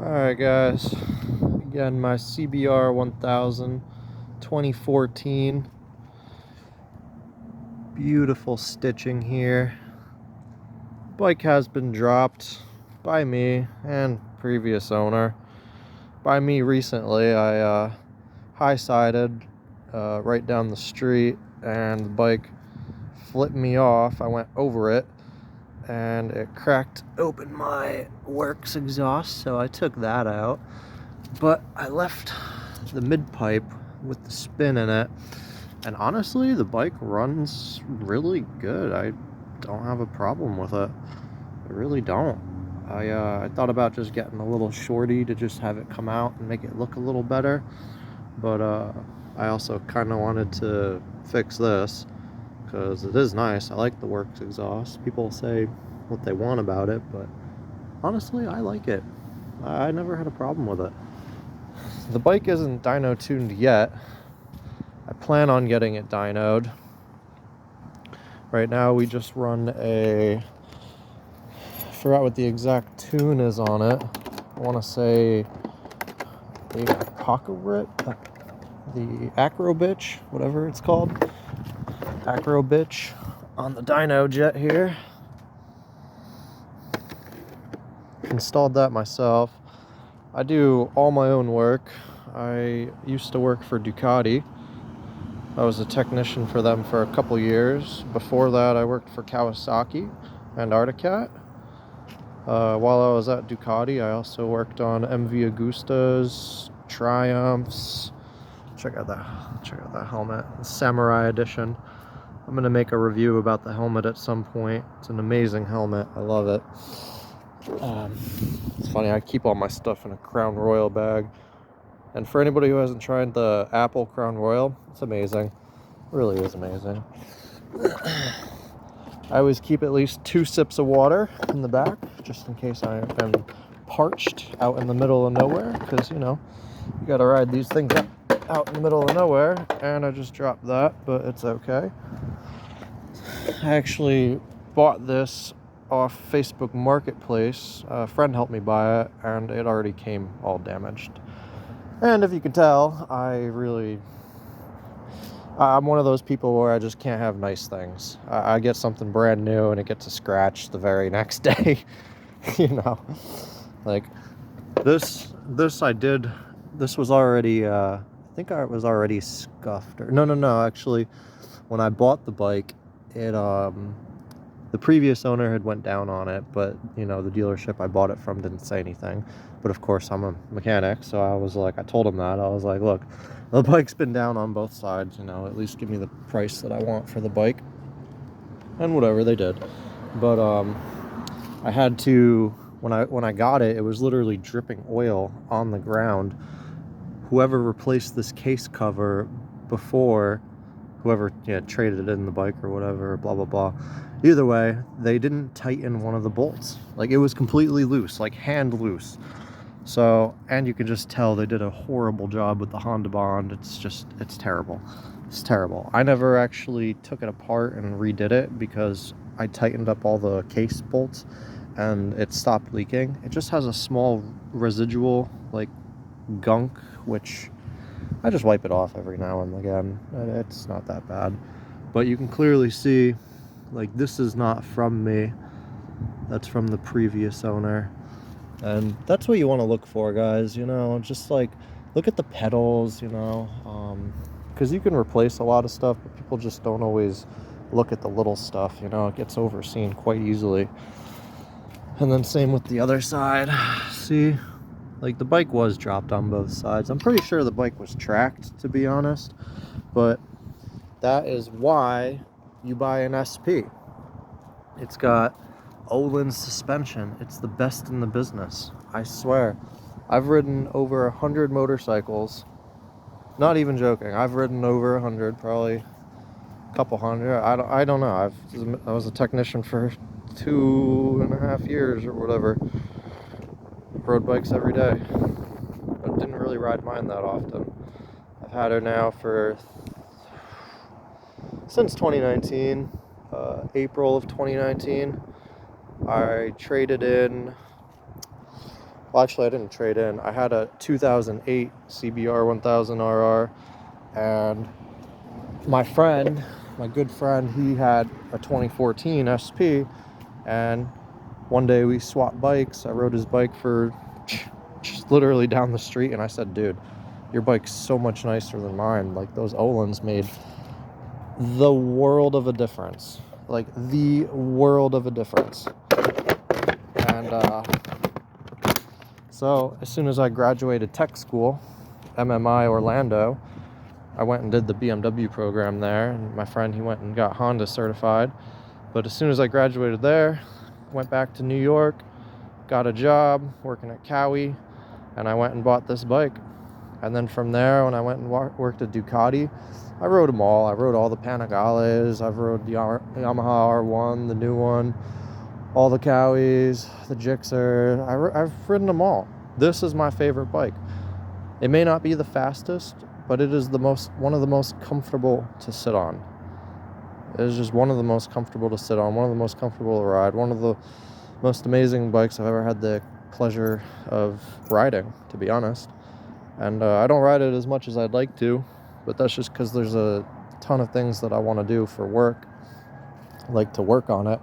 Alright guys, again my CBR 1000 2014. Beautiful stitching here. Bike has been dropped by me and previous owner. By me recently, I high-sided right down the street and the bike flipped me off. I went over it and it cracked open my works exhaust, so I took that out. But I left the mid-pipe with the spin in it, and honestly the bike runs really good. I don't have a problem with it. I really don't. I thought about just getting a little shorty to just have it come out and make it look a little better, but I also kind of wanted to fix this because it is nice. I like the works exhaust. People say what they want about it, but honestly I like it. I never had a problem with it. The bike isn't dyno tuned yet. I plan on getting it dynoed. Right now we just run I forgot what the exact tune is on it. I want to say the Acro Bitch, whatever it's called. Acro Bitch on the dyno jet here. Installed that myself. I do all my own work. I used to work for Ducati. I was a technician for them for a couple years. Before that, I worked for Kawasaki and Articat. While I was at Ducati, I also worked on MV Agustas, Triumphs. Check out that helmet, the Samurai Edition. I'm gonna make a review about the helmet at some point. It's an amazing helmet. I love it. It's funny, I keep all my stuff in a Crown Royal bag. And for anybody who hasn't tried the Apple Crown Royal, it's amazing. It really is amazing. I always keep at least 2 sips of water in the back, just in case I am parched out in the middle of nowhere, because, you know, you gotta ride these things out in the middle of nowhere. And I just dropped that, but it's okay. I actually bought this off Facebook Marketplace. A friend helped me buy it, and it already came all damaged. And if you can tell, I'm one of those people where I just can't have nice things. I get something brand new and it gets a scratch the very next day. You know, like this was already, I think it was already scuffed. No, actually, when I bought the bike, the previous owner had went down on it, but, you know, the dealership I bought it from didn't say anything. But of course, I'm a mechanic, so I told him that. I was like, look, the bike's been down on both sides, you know, at least give me the price that I want for the bike. And whatever, they did. But I had to, when I got it, it was literally dripping oil on the ground. Whoever replaced this case cover before, whoever traded in the bike or whatever, blah blah blah, either way, they didn't tighten one of the bolts. Like, it was completely loose, like hand loose. So, and you can just tell they did a horrible job with the Honda Bond. It's terrible. It's terrible. I never actually took it apart and redid it because I tightened up all the case bolts and it stopped leaking. It just has a small residual, like, gunk, which I just wipe it off every now and again. It's not that bad. But you can clearly see, like, this is not from me. That's from the previous owner. And that's what you want to look for, guys, you know, just like look at the pedals, you know, because you can replace a lot of stuff, but people just don't always look at the little stuff, you know. It gets overseen quite easily. And then same with the other side. See, like, the bike was dropped on both sides. I'm pretty sure the bike was tracked, to be honest, but that is why you buy an SP. It's got Olin suspension. It's the best in the business, I swear. I've ridden over 100 motorcycles, not even joking. I've ridden over 100, probably a couple hundred. I don't know. I was a technician for 2.5 years or whatever. Rode bikes every day, but didn't really ride mine that often. I've had her now since 2019, April of 2019. I traded in, well, Well, actually, I didn't trade in. I had a 2008 CBR 1000 RR, and my friend, my good friend, he had a 2014 SP, and one day we swapped bikes. I rode his bike for just literally down the street, and I said, dude, your bike's so much nicer than mine. Like, those Olins made the world of a difference. Like, the world of a difference. And so as soon as I graduated tech school, MMI Orlando, I went and did the BMW program there, and my friend, he went and got Honda certified. But as soon as I graduated there, went back to New York, got a job working at Cowie, and I went and bought this bike. And then from there, when I went and worked at Ducati, I rode them all. I rode all the Panigales, I've rode the Yamaha R1, the new one, all the Cowies, the Gixxer. I've ridden them all. This is my favorite bike. It may not be the fastest, but it is one of the most comfortable to sit on. It is just one of the most comfortable to sit on, one of the most comfortable to ride, one of the most amazing bikes I've ever had the pleasure of riding, to be honest. And I don't ride it as much as I'd like to, but that's just because there's a ton of things that I want to do for work, like to work on it.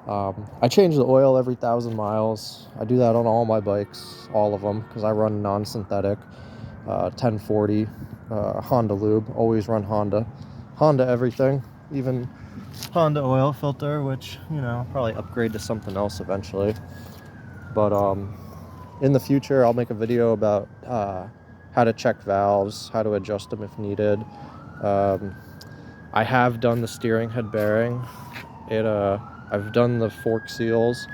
I change the oil every 1,000 miles. I do that on all my bikes, all of them, because I run non-synthetic, 1040, Honda lube, always run Honda everything, even Honda oil filter, which, you know, I'll probably upgrade to something else eventually. But in the future, I'll make a video about how to check valves, how to adjust them if needed. I have done the steering head bearing. I've done the fork seals.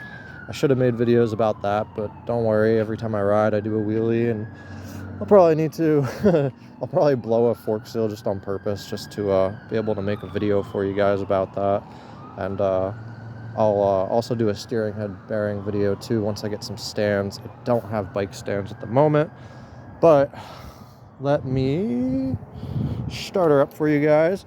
I should have made videos about that, but don't worry. Every time I ride, I do a wheelie, and I'll probably need to I'll probably blow a fork seal just on purpose, just to be able to make a video for you guys about that. And I'll also do a steering head bearing video too once I get some stands. I don't have bike stands at the moment, but let me start her up for you guys.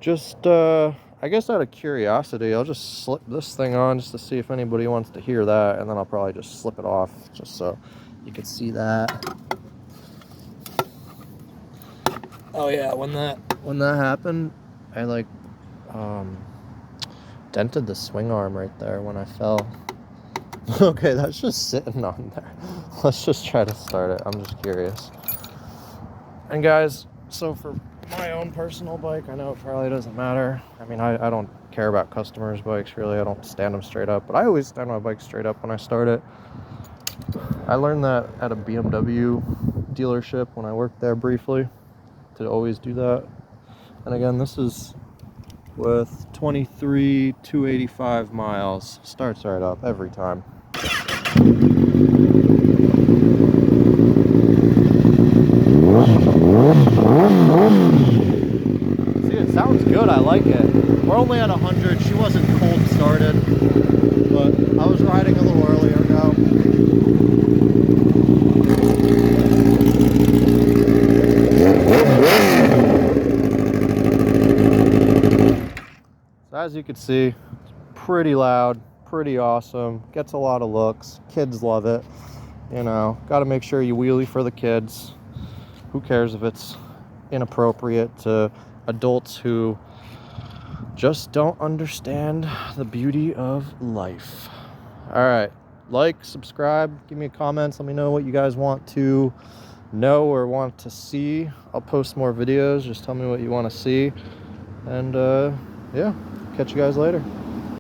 Just I guess out of curiosity, I'll just slip this thing on just to see if anybody wants to hear that, and then I'll probably just slip it off just so you can see that. Oh yeah, when that happened, I like dented the swing arm right there when I fell. Okay, that's just sitting on there. Let's just try to start it. I'm just curious. And guys, so for my own personal bike, I know it probably doesn't matter. I mean, I don't care about customers' bikes, really. I don't stand them straight up, but I always stand my bike straight up when I start it. I learned that at a BMW dealership when I worked there briefly, to always do that. And again, this is with 23,285 miles. Starts right up every time. See, it sounds good. I like it. We're only at 100. She wasn't cold started, but I was riding a little earlier now. So as you can see, it's pretty loud, pretty awesome, gets a lot of looks, kids love it. You know, got to make sure you wheelie for the kids. Who cares if it's inappropriate to adults who just don't understand the beauty of life. All right, like, subscribe, give me comments, let me know what you guys want to know or want to see. I'll post more videos, just tell me what you want to see. And yeah, catch you guys later.